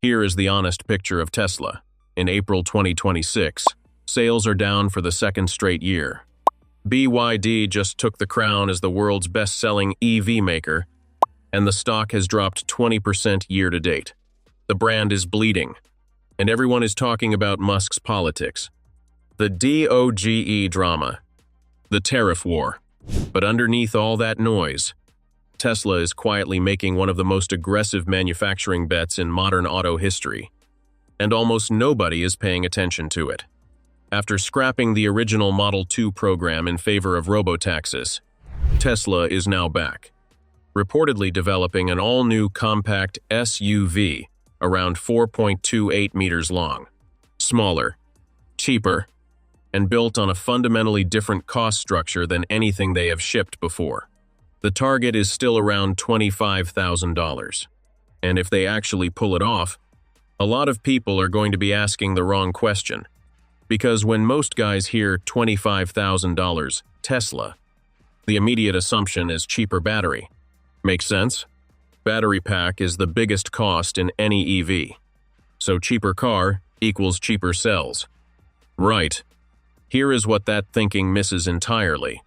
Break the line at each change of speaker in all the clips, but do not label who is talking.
Here is the honest picture of Tesla. In April 2026, sales are down for the second straight year. BYD just took the crown as the world's best-selling EV maker, and the stock has dropped 20% year-to-date. The brand is bleeding, and everyone is talking about Musk's politics. The DOGE drama, the tariff war. But underneath all that noise, Tesla is quietly making one of the most aggressive manufacturing bets in modern auto history, and almost nobody is paying attention to it. After scrapping the original Model 2 program in favor of robotaxis, Tesla is now back, reportedly developing an all-new compact SUV around 4.28 meters long, smaller, cheaper, and built on a fundamentally different cost structure than anything they have shipped before. The target is still around $25,000, and if they actually pull it off, a lot of people are going to be asking the wrong question, because when most guys hear $25,000 Tesla, the immediate assumption is cheaper battery. Makes sense? Battery pack is the biggest cost in any EV, so cheaper car equals cheaper cells. Right. Here is what that thinking misses entirely.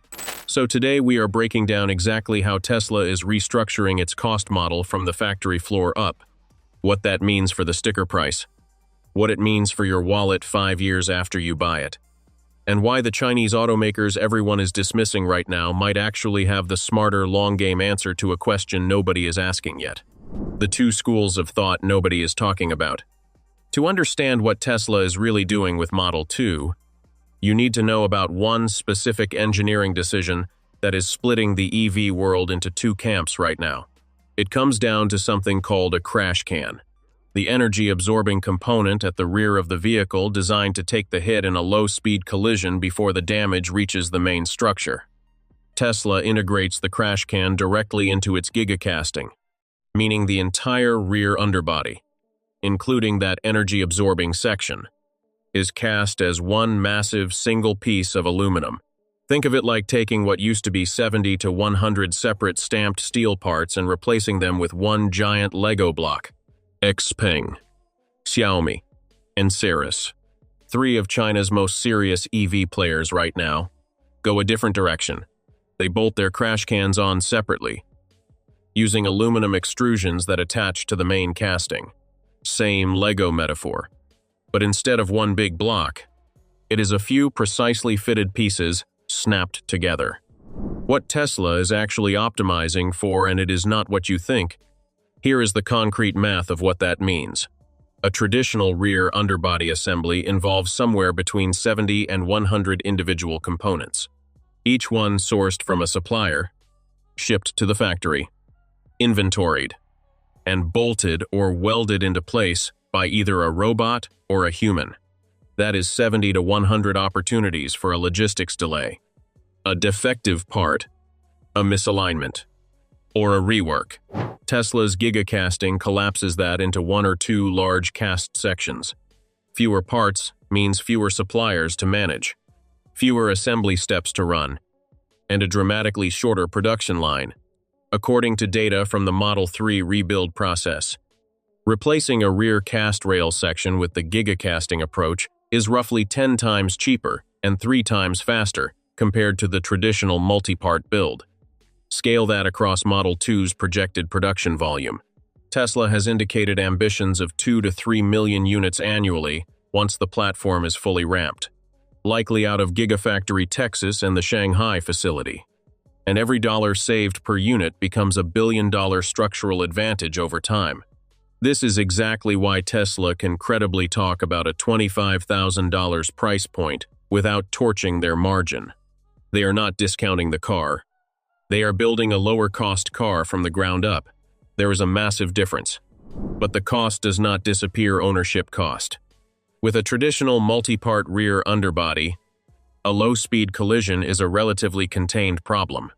So today we are breaking down exactly how Tesla is restructuring its cost model from the factory floor up, what that means for the sticker price, what it means for your wallet 5 years after you buy it, and why the Chinese automakers everyone is dismissing right now might actually have the smarter long-game answer to a question nobody is asking yet. The two schools of thought nobody is talking about. To understand what Tesla is really doing with Model 2, you need to know about one specific engineering decision that is splitting the EV world into two camps right now. It comes down to something called a crash can, the energy-absorbing component at the rear of the vehicle designed to take the hit in a low-speed collision before the damage reaches the main structure. Tesla integrates the crash can directly into its Gigacasting, meaning the entire rear underbody, including that energy-absorbing section, is cast as one massive single piece of aluminum. Think of it like taking what used to be 70 to 100 separate stamped steel parts and replacing them with one giant Lego block. Xpeng, Xiaomi, and Cirrus, three of China's most serious EV players right now, go a different direction. They bolt their crash cans on separately, using aluminum extrusions that attach to the main casting. Same Lego metaphor. But instead of one big block, it is a few precisely fitted pieces snapped together. What Tesla is actually optimizing for, and it is not what you think. Here is the concrete math of what that means. A traditional rear underbody assembly involves somewhere between 70 and 100 individual components, each one sourced from a supplier, shipped to the factory, inventoried, and bolted or welded into place by either a robot or a human. That is 70 to 100 opportunities for a logistics delay, a defective part, a misalignment, or a rework. Tesla's Gigacasting collapses that into one or two large cast sections. Fewer parts means fewer suppliers to manage, fewer assembly steps to run, and a dramatically shorter production line, according to data from the Model 3 rebuild process. Replacing a rear cast rail section with the Gigacasting approach is roughly 10 times cheaper and 3 times faster compared to the traditional multi-part build. Scale that across Model 2's projected production volume. Tesla has indicated ambitions of 2 to 3 million units annually once the platform is fully ramped, likely out of Gigafactory Texas and the Shanghai facility. And every dollar saved per unit becomes a billion-dollar structural advantage over time. This is exactly why Tesla can credibly talk about a $25,000 price point without torching their margin. They are not discounting the car. They are building a lower-cost car from the ground up. There is a massive difference. But the cost does not disappear ownership cost. With a traditional multi-part rear underbody, a low-speed collision is a relatively contained problem.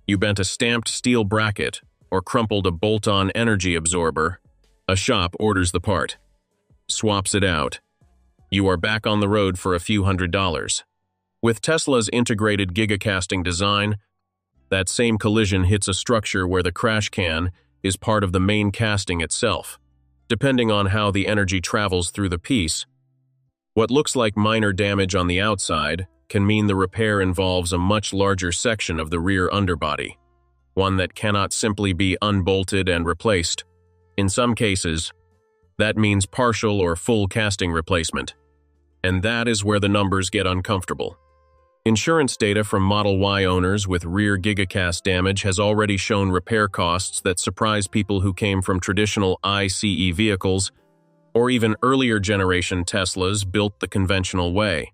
You bent a stamped steel bracket or crumpled a bolt-on energy absorber, a shop orders the part, swaps it out. You are back on the road for a few $100s. With Tesla's integrated Gigacasting design, that same collision hits a structure where the crash can is part of the main casting itself, depending on how the energy travels through the piece. What looks like minor damage on the outside can mean the repair involves a much larger section of the rear underbody, one that cannot simply be unbolted and replaced. In some cases, that means partial or full casting replacement, and that is where the numbers get uncomfortable. Insurance data from Model Y owners with rear Gigacast damage has already shown repair costs that surprise people who came from traditional ICE vehicles or even earlier generation Teslas built the conventional way.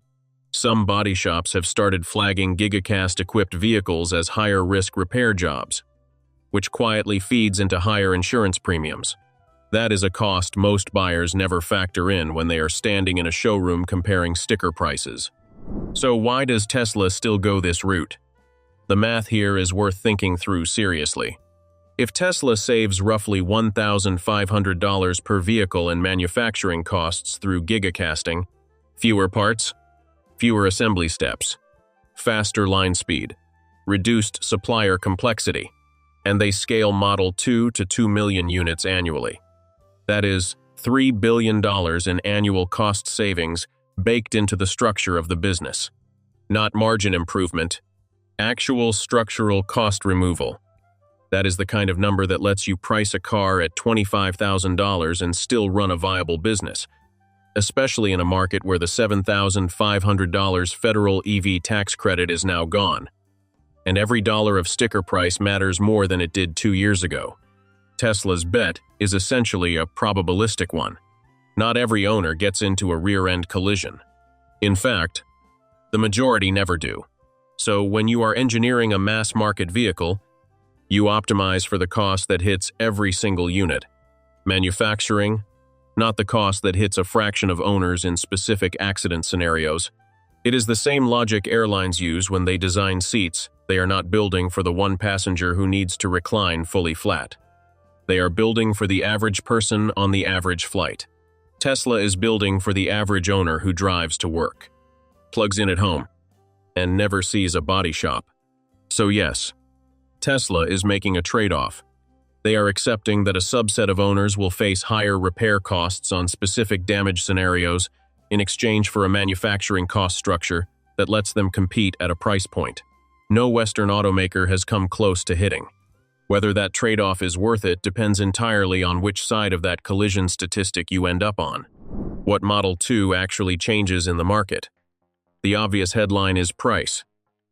Some body shops have started flagging Gigacast-equipped vehicles as higher-risk repair jobs, which quietly feeds into higher insurance premiums. That is a cost most buyers never factor in when they are standing in a showroom comparing sticker prices. So why does Tesla still go this route? The math here is worth thinking through seriously. If Tesla saves roughly $1,500 per vehicle in manufacturing costs through gigacasting, fewer parts, fewer assembly steps, faster line speed, reduced supplier complexity, and they scale Model 2 to 2 million units annually. That is $3 billion in annual cost savings baked into the structure of the business. Not margin improvement, actual structural cost removal. That is the kind of number that lets you price a car at $25,000 and still run a viable business, especially in a market where the $7,500 federal EV tax credit is now gone. And every dollar of sticker price matters more than it did 2 years ago. Tesla's bet is essentially a probabilistic one. Not every owner gets into a rear-end collision. In fact, the majority never do. So when you are engineering a mass-market vehicle, you optimize for the cost that hits every single unit. Manufacturing, not the cost that hits a fraction of owners in specific accident scenarios. It is the same logic airlines use when they design seats. They are not building for the one passenger who needs to recline fully flat. They are building for the average person on the average flight. Tesla is building for the average owner who drives to work, plugs in at home, and never sees a body shop. So yes, Tesla is making a trade-off. They are accepting that a subset of owners will face higher repair costs on specific damage scenarios in exchange for a manufacturing cost structure that lets them compete at a price point no Western automaker has come close to hitting. Whether that trade-off is worth it depends entirely on which side of that collision statistic you end up on. What Model 2 actually changes in the market? The obvious headline is price.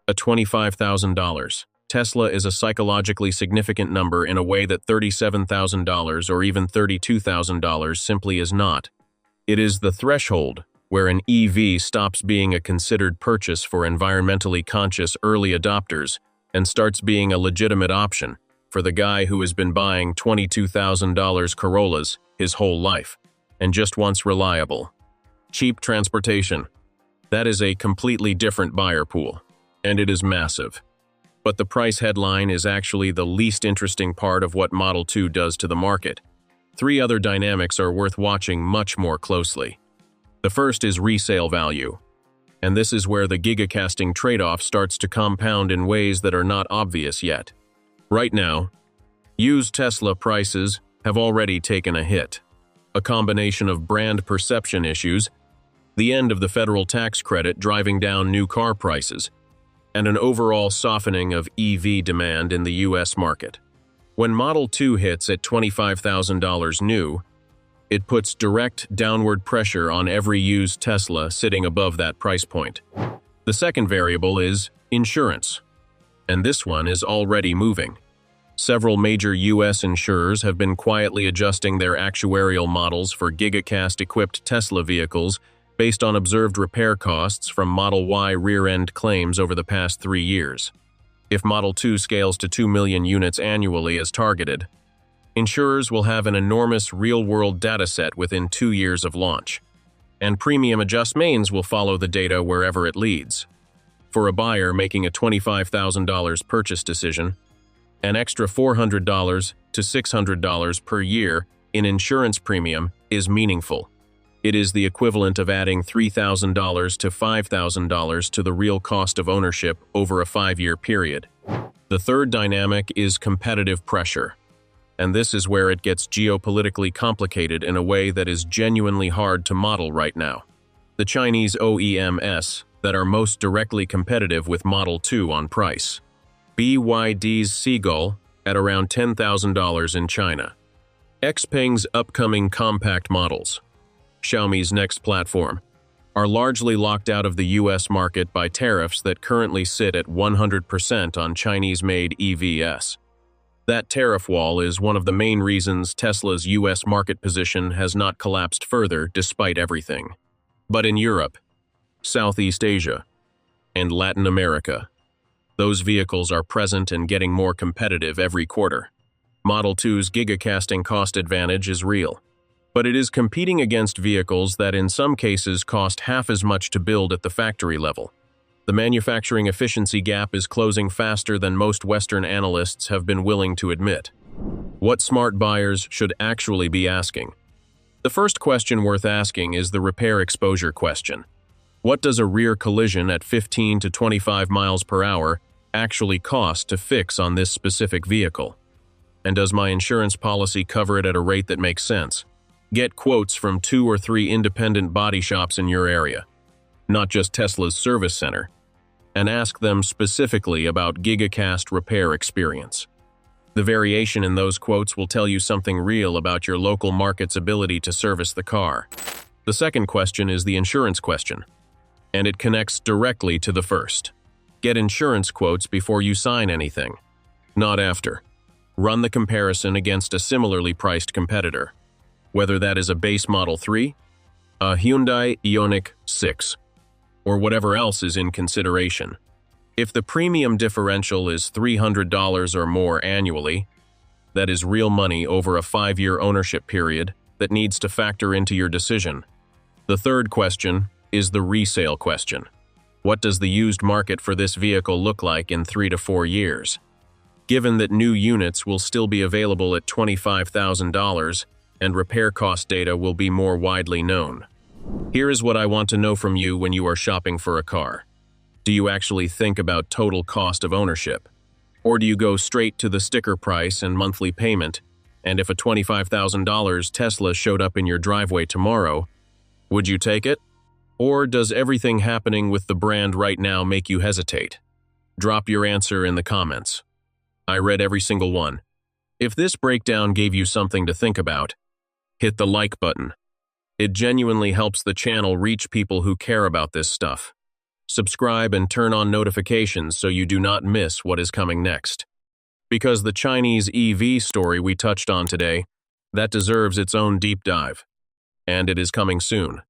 At $25,000, Tesla is a psychologically significant number in a way that $37,000 or even $32,000 simply is not. It is the threshold where an EV stops being a considered purchase for environmentally conscious early adopters and starts being a legitimate option for the guy who has been buying $22,000 Corollas his whole life and just wants reliable, cheap transportation. That is a completely different buyer pool, and it is massive. But the price headline is actually the least interesting part of what Model 2 does to the market. 3 other dynamics are worth watching much more closely. The first is resale value, and this is where the gigacasting trade-off starts to compound in ways that are not obvious yet. Right now, used Tesla prices have already taken a hit. A combination of brand perception issues, the end of the federal tax credit driving down new car prices, and an overall softening of EV demand in the US market. When Model 2 hits at $25,000 new, it puts direct downward pressure on every used Tesla sitting above that price point. The second variable is insurance, and this one is already moving. Several major US insurers have been quietly adjusting their actuarial models for Gigacast-equipped Tesla vehicles based on observed repair costs from Model Y rear-end claims over the past 3 years. If Model 2 scales to 2 million units annually as targeted, insurers will have an enormous real-world dataset within 2 years of launch, and premium adjustments will follow the data wherever it leads. For a buyer making a $25,000 purchase decision, an extra $400 to $600 per year in insurance premium is meaningful. It is the equivalent of adding $3,000 to $5,000 to the real cost of ownership over a 5-year period. The third dynamic is competitive pressure. And this is where it gets geopolitically complicated in a way that is genuinely hard to model right now. The Chinese OEMs that are most directly competitive with Model 2 on price. BYD's Seagull at around $10,000 in China. Xpeng's upcoming compact models, Xiaomi's next platform, are largely locked out of the US market by tariffs that currently sit at 100% on Chinese-made EVs. That tariff wall is one of the main reasons Tesla's US market position has not collapsed further despite everything. But in Europe, Southeast Asia, and Latin America, those vehicles are present and getting more competitive every quarter. Model 2's Gigacasting cost advantage is real, but it is competing against vehicles that in some cases cost half as much to build at the factory level. The manufacturing efficiency gap is closing faster than most Western analysts have been willing to admit. What smart buyers should actually be asking? The first question worth asking is the repair exposure question. What does a rear collision at 15 to 25 miles per hour actually cost to fix on this specific vehicle? And does my insurance policy cover it at a rate that makes sense? Get quotes from 2 or 3 independent body shops in your area, not just Tesla's service center, and ask them specifically about Gigacast repair experience. The variation in those quotes will tell you something real about your local market's ability to service the car. The second question is the insurance question, and it connects directly to the first. Get insurance quotes before you sign anything, not after. Run the comparison against a similarly priced competitor, whether that is a base Model 3, a Hyundai Ioniq 6, or whatever else is in consideration. If the premium differential is $300 or more annually, that is real money over a 5-year ownership period that needs to factor into your decision. The third question is the resale question. What does the used market for this vehicle look like in 3 to 4 years? Given that new units will still be available at $25,000 and repair cost data will be more widely known. Here is what I want to know from you when you are shopping for a car. Do you actually think about total cost of ownership? Or do you go straight to the sticker price and monthly payment, and if a $25,000 Tesla showed up in your driveway tomorrow, would you take it? Or does everything happening with the brand right now make you hesitate? Drop your answer in the comments. I read every single one. If this breakdown gave you something to think about, hit the like button. It genuinely helps the channel reach people who care about this stuff. Subscribe and turn on notifications so you do not miss what is coming next. Because the Chinese EV story we touched on today, that deserves its own deep dive. And it is coming soon.